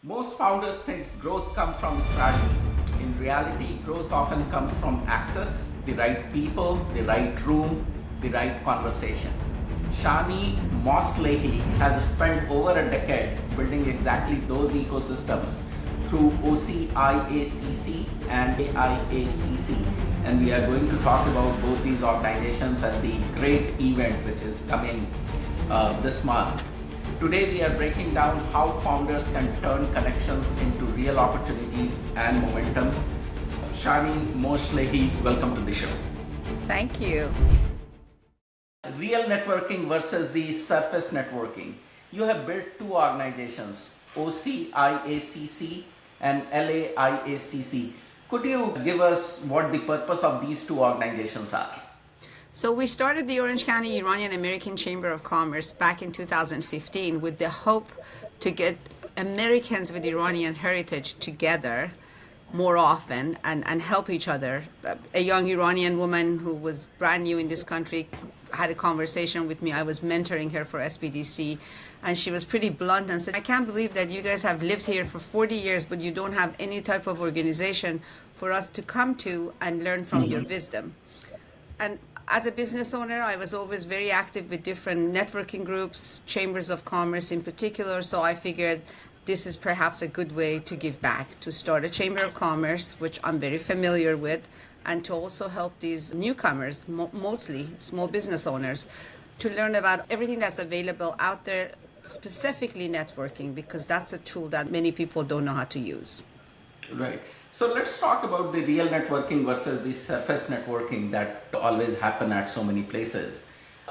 Most founders think growth comes from strategy. In reality, growth often comes from access, the right people, the right room, the right conversation. Shani Moslehi has spent over a decade building exactly those ecosystems through OCIACC and LAIACC. And we are going to talk about both these organizations at the great event which is coming this month. Today we are breaking down how founders can turn connections into real opportunities and momentum. Shani Moslehi, welcome to the show. Thank you. Real networking versus the surface networking. You have built two organizations, OCIACC and LAIACC. Could you give us what the purpose of these two organizations are? So we started the Orange County Iranian American Chamber of Commerce back in 2015 with the hope to get Americans with Iranian heritage together more often and help each other. A young Iranian woman who was brand new in this country had a conversation with me. I was mentoring her for SBDC, and she was pretty blunt and said, I can't believe that you guys have lived here for 40 years, but you don't have any type of organization for us to come to and learn from your wisdom. And as a business owner, I was always very active with different networking groups, chambers of commerce in particular, so I figured this is perhaps a good way to give back, to start a chamber of commerce, which I'm very familiar with, and to also help these newcomers, mostly small business owners, to learn about everything that's available out there, specifically networking, because that's a tool that many people don't know how to use. Right. So let's talk about the real networking versus the surface networking that always happen at so many places.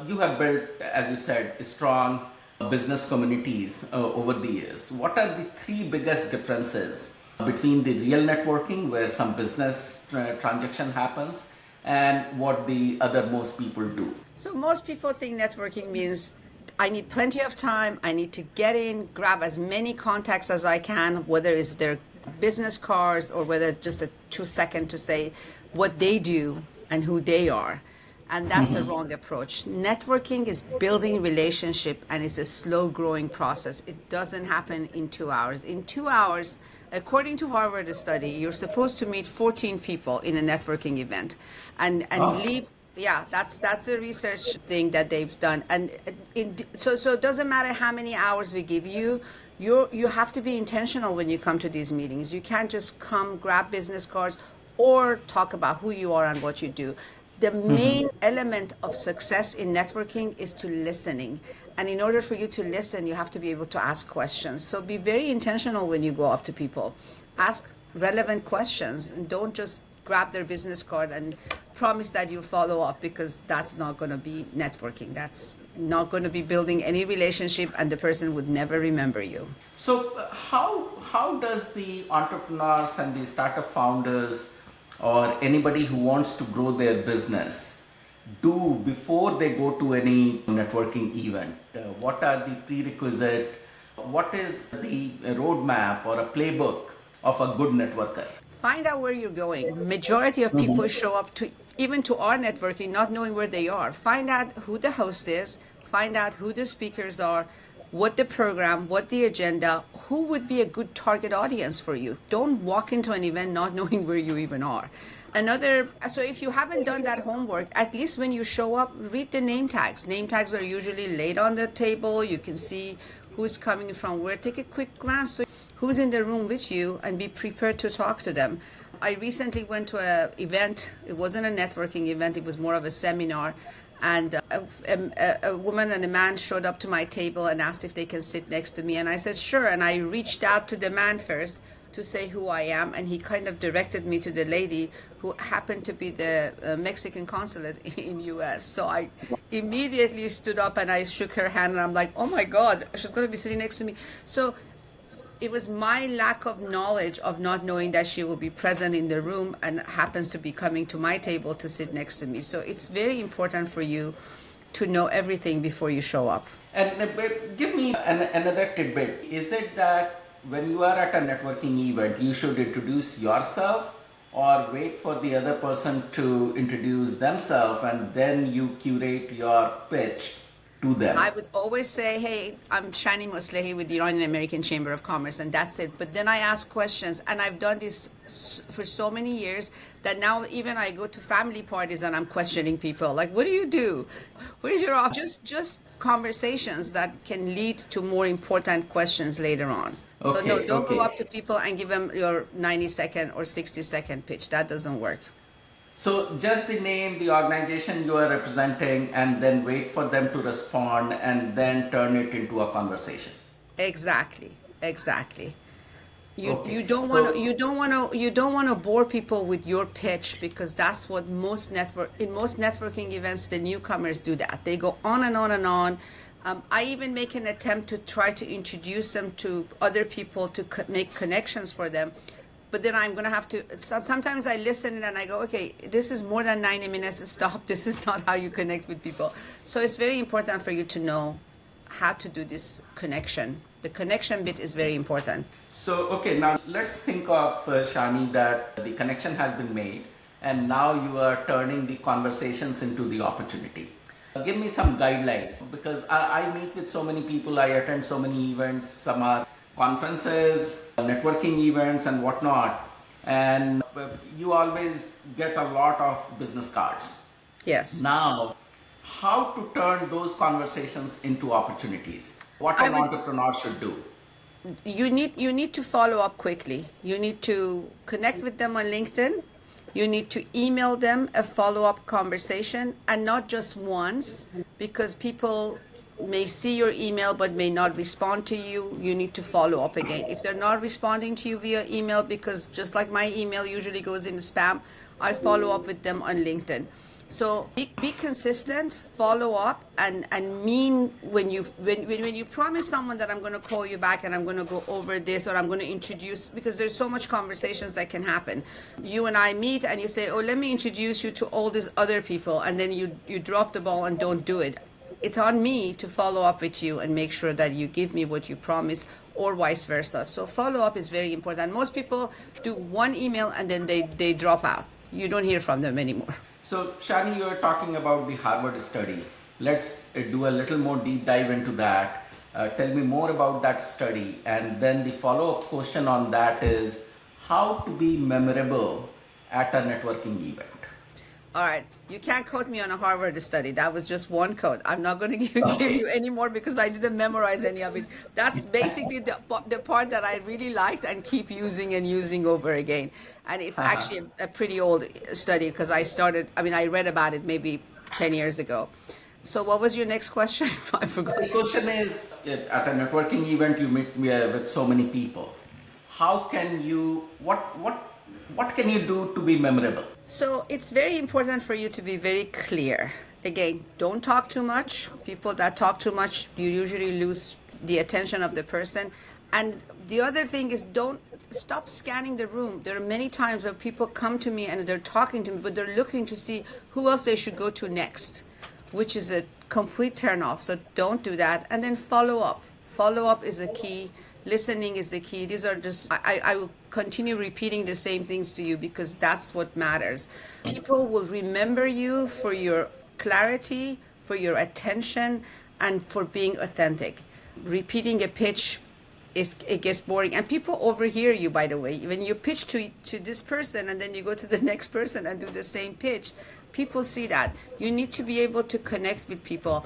You have built, as you said, strong business communities over the years. What are the three biggest differences between the real networking, where some business transaction happens, and what the other most people do? So most people think networking means I need plenty of time, I need to get in, grab as many contacts as I can, whether it's their business cards or whether just a 2 second to say what they do and who they are. And that's a wrong approach. Networking is building relationship, and it's a slow growing process. It doesn't happen in 2 hours. In 2 hours, according to Harvard study, you're supposed to meet 14 people in a networking event and leave. Yeah, that's a research thing that they've done. And so it doesn't matter how many hours we give you. You have to be intentional when you come to these meetings. You can't just come, grab business cards, or talk about who you are and what you do. The main element of success in networking is to listening. And in order for you to listen, you have to be able to ask questions. So be very intentional when you go up to people. Ask relevant questions, and don't just grab their business card and promise that you'll follow up, because that's not going to be networking. That's not going to be building any relationship, and the person would never remember you. So how does the entrepreneurs and the startup founders or anybody who wants to grow their business do before they go to any networking event? What are the prerequisites? What is the roadmap or a playbook of a good networker? Find out where you're going. Majority of people show up to even to our networking not knowing where they are. Find out who the host is, find out who the speakers are, what the program, what the agenda, who would be a good target audience for you. Don't walk into an event not knowing where you even are. So if you haven't done that homework, at least when you show up, read the name tags. Name tags are usually laid on the table. You can see who's coming from where. Take a quick glance. So who's in the room with you, and be prepared to talk to them. I recently went to an event. It wasn't a networking event. It was more of a seminar. And a woman and a man showed up to my table and asked if they can sit next to me. And I said, sure. And I reached out to the man first to say who I am. And he kind of directed me to the lady who happened to be the Mexican consulate in US. So I immediately stood up and I shook her hand. And I'm like, oh, my God, she's going to be sitting next to me. So it was my lack of knowledge of not knowing that she will be present in the room and happens to be coming to my table to sit next to me. So it's very important for you to know everything before you show up. And give me another tidbit. Is it that when you are at a networking event, you should introduce yourself, or wait for the other person to introduce themselves and then you curate your pitch to to them? I would always say, hey, I'm Shani Moslehi with the Iranian American Chamber of Commerce, and that's it. But then I ask questions, and I've done this for so many years that now even I go to family parties and I'm questioning people. Like, what do you do? Where's your office? Just conversations that can lead to more important questions later on. So no, don't go up to people and give them your 90-second or 60-second pitch. That doesn't work. So just the name, the organization you are representing, and then wait for them to respond and then turn it into a conversation. Exactly. You don't want to bore people with your pitch, because that's what most networking events, the newcomers do that. They go on and on and on. I even make an attempt to try to introduce them to other people to make connections for them. But then I'm going to have to, sometimes I listen and I go, okay, this is more than 90 minutes, stop. This is not how you connect with people. So it's very important for you to know how to do this connection. The connection bit is very important. So, okay, now let's think of, Shani, that the connection has been made and now you are turning the conversations into the opportunity. Give me some guidelines, because I meet with so many people, I attend so many events, some are conferences, networking events and whatnot, and you always get a lot of business cards. Yes. Now, how to turn those conversations into opportunities? What an entrepreneur should do? You need to follow up quickly. You need to connect with them on LinkedIn. You need to email them a follow-up conversation, and not just once, because people may see your email but may not respond to you. You need to follow up again. If they're not responding to you via email, because just like my email usually goes in spam, I follow up with them on LinkedIn. So be consistent, follow up, and mean when you promise someone that I'm going to call you back and I'm going to go over this, or I'm going to introduce, because there's so much conversations that can happen. You and I meet and you say, oh, let me introduce you to all these other people, and then you drop the ball and don't do it. It's on me to follow up with you and make sure that you give me what you promised, or vice versa. So follow up is very important. Most people do one email and then they drop out. You don't hear from them anymore. So, Shani, you are talking about the Harvard study. Let's do a little more deep dive into that. Tell me more about that study. And then the follow-up question on that is how to be memorable at a networking event. All right. You can't quote me on a Harvard study. That was just one quote. I'm not going to give you any more, because I didn't memorize any of it. That's basically the part that I really liked and keep using over again. And it's actually a pretty old study, because I read about it maybe 10 years ago. So what was your next question? I forgot. The question is, at a networking event, you meet with so many people. How can you, what can you do to be memorable? So it's very important for you to be very clear. Again, don't talk too much. People that talk too much, you usually lose the attention of the person. And the other thing is, don't stop scanning the room. There are many times where people come to me and they're talking to me, but they're looking to see who else they should go to next, which is a complete turnoff. So don't do that. And then follow up. Follow up is a key. Listening is the key. These are just, I will continue repeating the same things to you, because that's what matters. People will remember you for your clarity, for your attention, and for being authentic. Repeating a pitch, it gets boring. And people overhear you, by the way. When you pitch to this person and then you go to the next person and do the same pitch, people see that. You need to be able to connect with people.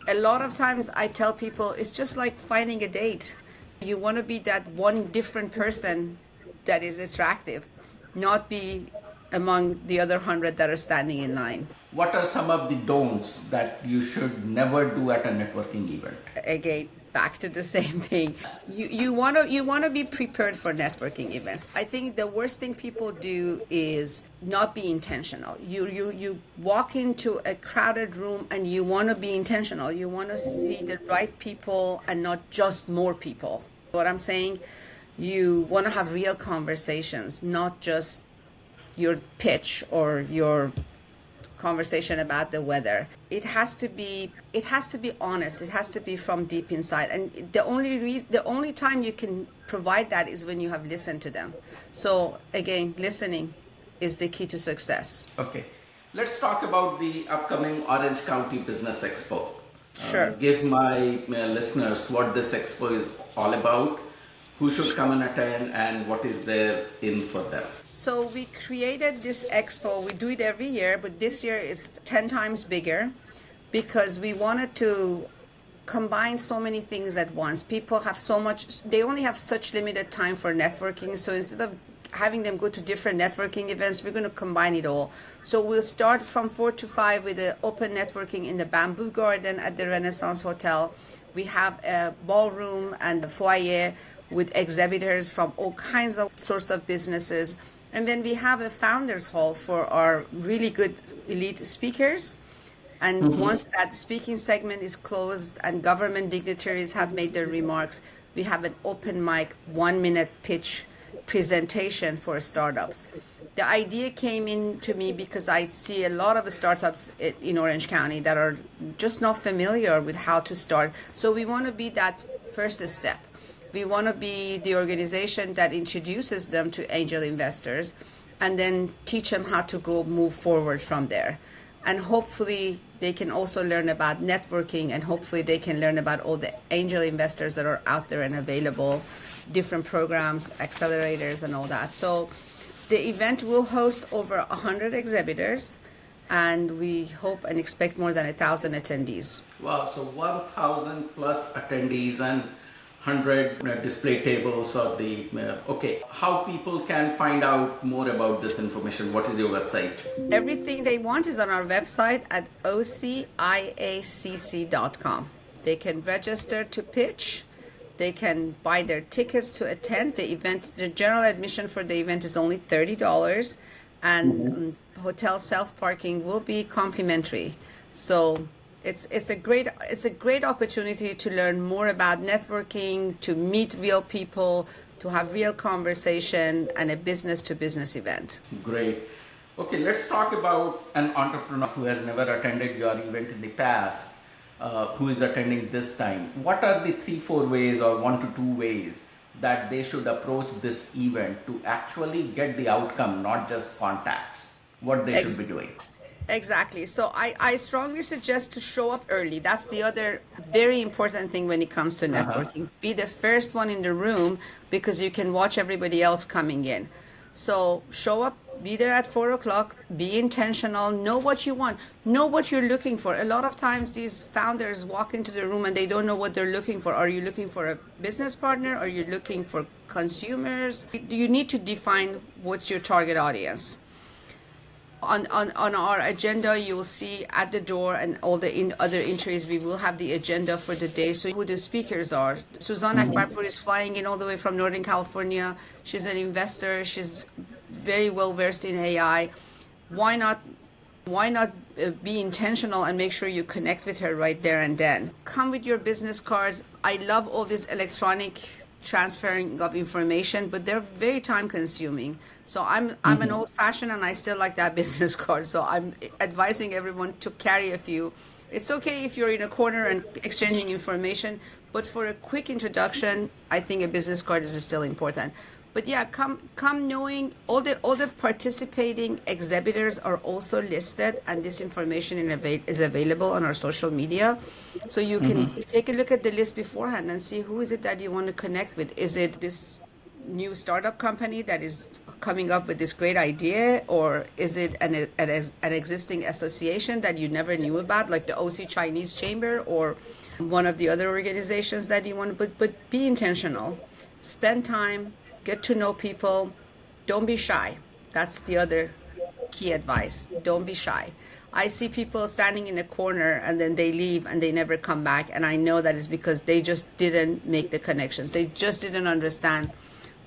A lot of times I tell people, it's just like finding a date. You want to be that one different person that is attractive, not be among the other 100 that are standing in line. What are some of the don'ts that you should never do at a networking event? Again, back to the same thing. You want to be prepared for networking events. I think the worst thing people do is not be intentional. You walk into a crowded room and you want to be intentional. You want to see the right people and not just more people. What I'm saying, you want to have real conversations, not just your pitch or your conversation about the weather. It has to be honest. It has to be from deep inside. And the only time you can provide that is when you have listened to them. So again, listening is the key to success. Okay. Let's talk about the upcoming Orange County Business Expo. Sure. give my listeners what this expo is all about, who should come and attend, and what is there in for them. So we created this expo. We do it every year, but this year is 10 times bigger because we wanted to combine so many things at once. People have so much, they only have such limited time for networking. So instead of having them go to different networking events, we're going to combine it all. So we'll start from 4 to 5 with the open networking in the Bamboo Garden at the Renaissance Hotel. We have a ballroom and a foyer with exhibitors from all kinds of sorts of businesses. And then we have a founders hall for our really good elite speakers. And once that speaking segment is closed and government dignitaries have made their remarks, we have an open mic 1-minute pitch presentation for startups. The idea came in to me because I see a lot of startups in Orange County that are just not familiar with how to start. So we want to be that first step. We want to be the organization that introduces them to angel investors and then teach them how to go move forward from there. And hopefully they can also learn about networking, and hopefully they can learn about all the angel investors that are out there and available, different programs, accelerators, and all that. So the event will host over 100 exhibitors, and we hope and expect more than 1,000 attendees. Wow, so 1,000 plus attendees and 100 display tables of the, okay, how people can find out more about this information? What is your website? Everything they want is on our website at OCIACC.com. They can register to pitch. They can buy their tickets to attend the event. The general admission for the event is only $30, and hotel self-parking will be complimentary. So it's a great opportunity to learn more about networking, to meet real people, to have real conversation, and a business-to-business event. Great. Okay, let's talk about an entrepreneur who has never attended your event in the past, who is attending this time. What are the 3-4 ways or 1 to 2 ways that they should approach this event to actually get the outcome, not just contacts? What they should be doing? Exactly. So I strongly suggest to show up early. That's the other very important thing when it comes to networking. Be the first one in the room because you can watch everybody else coming in. So show up, be there at 4 o'clock, be intentional, know what you want, know what you're looking for. A lot of times these founders walk into the room and they don't know what they're looking for. Are you looking for a business partner? Are you looking for consumers? You need to define what's your target audience. On our agenda, you will see at the door and all the other entries, we will have the agenda for the day. So who the speakers are. Suzanne Akbarpour is flying in all the way from Northern California. She's an investor. She's very well versed in AI. Why not be intentional and make sure you connect with her right there and then. Come with your business cards. I love all this electronic transferring of information, but they're very time consuming. So I'm an old fashioned and I still like that business card. So I'm advising everyone to carry a few. It's okay if you're in a corner and exchanging information, but for a quick introduction, I think a business card is still important. But yeah, come knowing all the participating exhibitors are also listed, and this information is available on our social media. So you can take a look at the list beforehand and see who is it that you want to connect with. Is it this new startup company that is coming up with this great idea, or is it an existing association that you never knew about, like the OC Chinese Chamber or one of the other organizations that you want to, but be intentional, spend time, get to know people, don't be shy. That's the other key advice. Don't be shy. I see people standing in a corner and then they leave and they never come back, and I know that is because they just didn't make the connections. They just didn't understand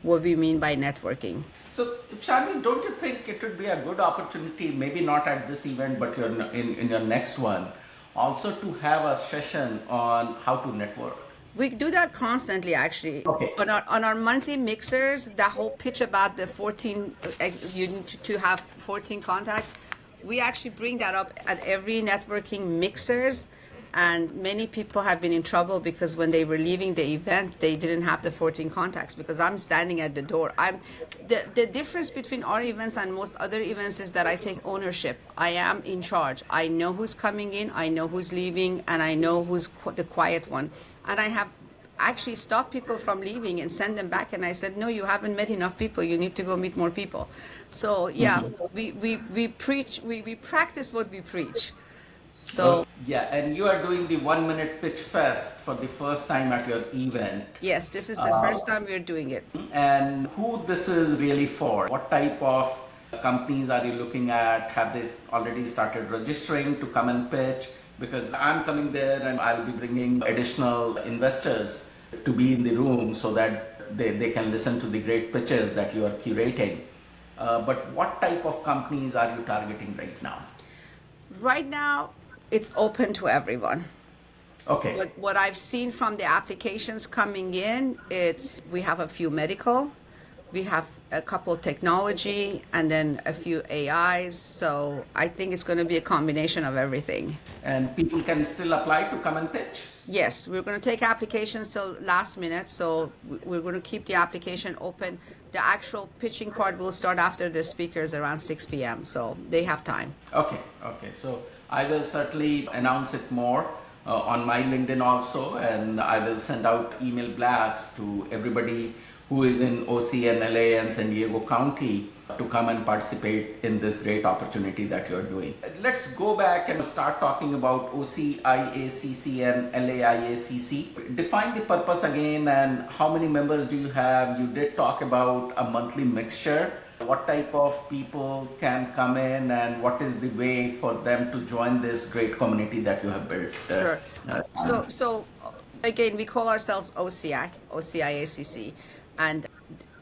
what we mean by networking. So, Shani, don't you think it would be a good opportunity, maybe not at this event, but in your next one, also to have a session on how to network? We do that constantly, actually. Okay. On our monthly mixers, that whole pitch about the 14, you need to have 14 contacts, we actually bring that up at every networking mixers. And many people have been in trouble because when they were leaving the event, they didn't have the 14 contacts because I'm standing at the door. The difference between our events and most other events is that I take ownership. I am in charge. I know who's coming in, I know who's leaving, and I know who's the quiet one. And I have actually stopped people from leaving and send them back. And I said, no, you haven't met enough people. You need to go meet more people. So yeah, we preach, we practice what we preach. So yeah, and you are doing the 1 minute pitch fest for the first time at your event. yes, this is the first time we're doing it. And who this is really for? What type of companies are you looking at? Have they already started registering to come and pitch? Because I'm coming there and I'll be bringing additional investors to be in the room so that they can listen to the great pitches that you are curating. But what type of companies are you targeting right now? Right now, it's open to everyone. Okay. What I've seen from the applications coming in, we have a few medical, we have a couple technology, and then a few AIs. So I think it's going to be a combination of everything. And people can still apply to come and pitch? Yes, we're going to take applications till last minute. So we're going to keep the application open. The actual pitching part will start after the speakers around 6 p.m. So they have time. Okay. So I will certainly announce it more on my LinkedIn also, and I will send out email blasts to everybody who is in OC and LA and San Diego County to come and participate in this great opportunity that you're doing. Let's go back and start talking about OCIACC and LAIACC. Define the purpose again and how many members do you have? You did talk about a monthly mixture. What type of people can come in and what is the way for them to join this great community that you have built? Sure. So again, we call ourselves OCIACC, and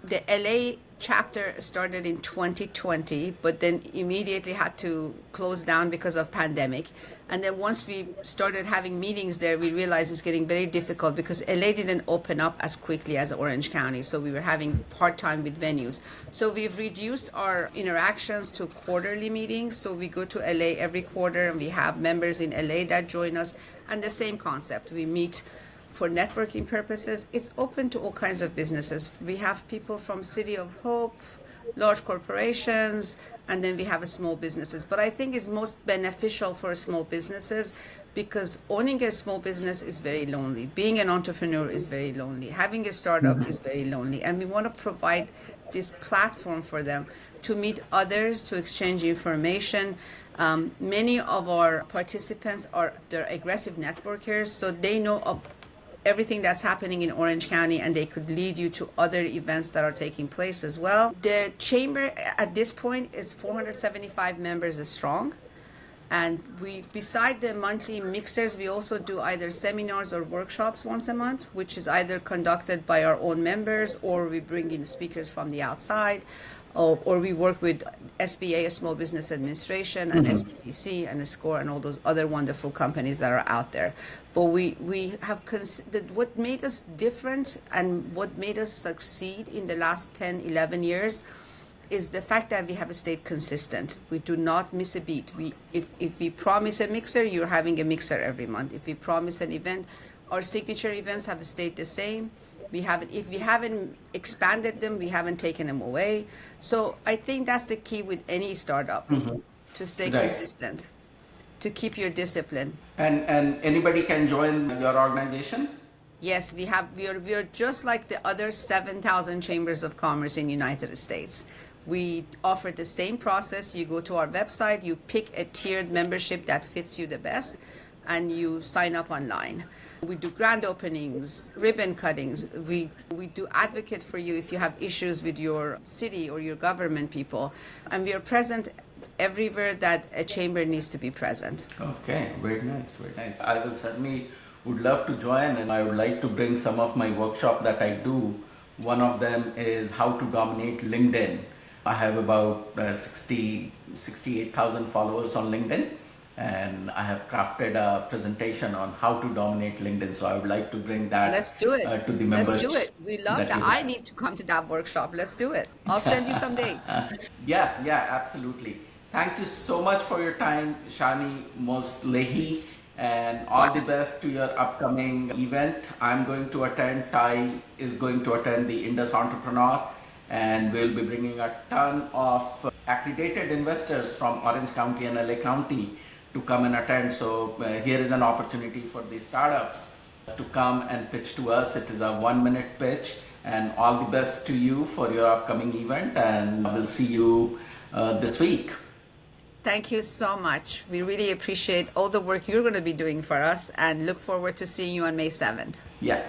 the LA chapter started in 2020, but then immediately had to close down because of pandemic. And then once we started having meetings there, we realized it's getting very difficult because LA didn't open up as quickly as Orange County. So we were having hard time with venues. So we've reduced our interactions to quarterly meetings. So we go to LA every quarter and we have members in LA that join us. And the same concept, we meet for networking purposes. It's open to all kinds of businesses. We have people from City of Hope, large corporations, and then we have small businesses. But I think it's most beneficial for small businesses because owning a small business is very lonely. Being an entrepreneur is very lonely. Having a startup is very lonely. And we want to provide this platform for them to meet others, to exchange information. Many of our participants they're aggressive networkers, so they know of everything that's happening in Orange County, and they could lead you to other events that are taking place as well. The chamber at this point is 475 members strong. And beside the monthly mixers, we also do either seminars or workshops once a month, which is either conducted by our own members or we bring in speakers from the outside. Or we work with SBA, Small Business Administration, and SBDC, and SCORE, and all those other wonderful companies that are out there. But we have what made us different and what made us succeed in the last 10, 11 years is the fact that we have stayed consistent. We do not miss a beat. If we promise a mixer, you're having a mixer every month. If we promise an event, our signature events have stayed the same. If we haven't expanded them, we haven't taken them away. So I think that's the key with any startup, to stay consistent, to keep your discipline. And anybody can join your organization? Yes, we are just like the other 7,000 chambers of commerce in the United States. We offer the same process. You go to our website, you pick a tiered membership that fits you the best, and you sign up online. We do grand openings, ribbon cuttings. We do advocate for you if you have issues with your city or your government people. And we are present everywhere that a chamber needs to be present. Okay, very nice, very nice. I will certainly would love to join, and I would like to bring some of my workshop that I do. One of them is how to dominate LinkedIn. I have about 68,000 followers on LinkedIn. And I have crafted a presentation on how to dominate LinkedIn. So I would like to bring that to the members. Let's do it. We love that. I need to come to that workshop. Let's do it. I'll send you some dates. Yeah, absolutely. Thank you so much for your time, Shani Moslehi. and all the best to your upcoming event. I'm going to attend, Ty is going to attend the Indus Entrepreneur, and we'll be bringing a ton of accredited investors from Orange County and LA County to come and attend. So here is an opportunity for the startups to come and pitch to us. It is a 1-minute pitch, and all the best to you for your upcoming event, and we'll see you this week. Thank you so much. We really appreciate all the work you're going to be doing for us and look forward to seeing you on May 7th. Yeah.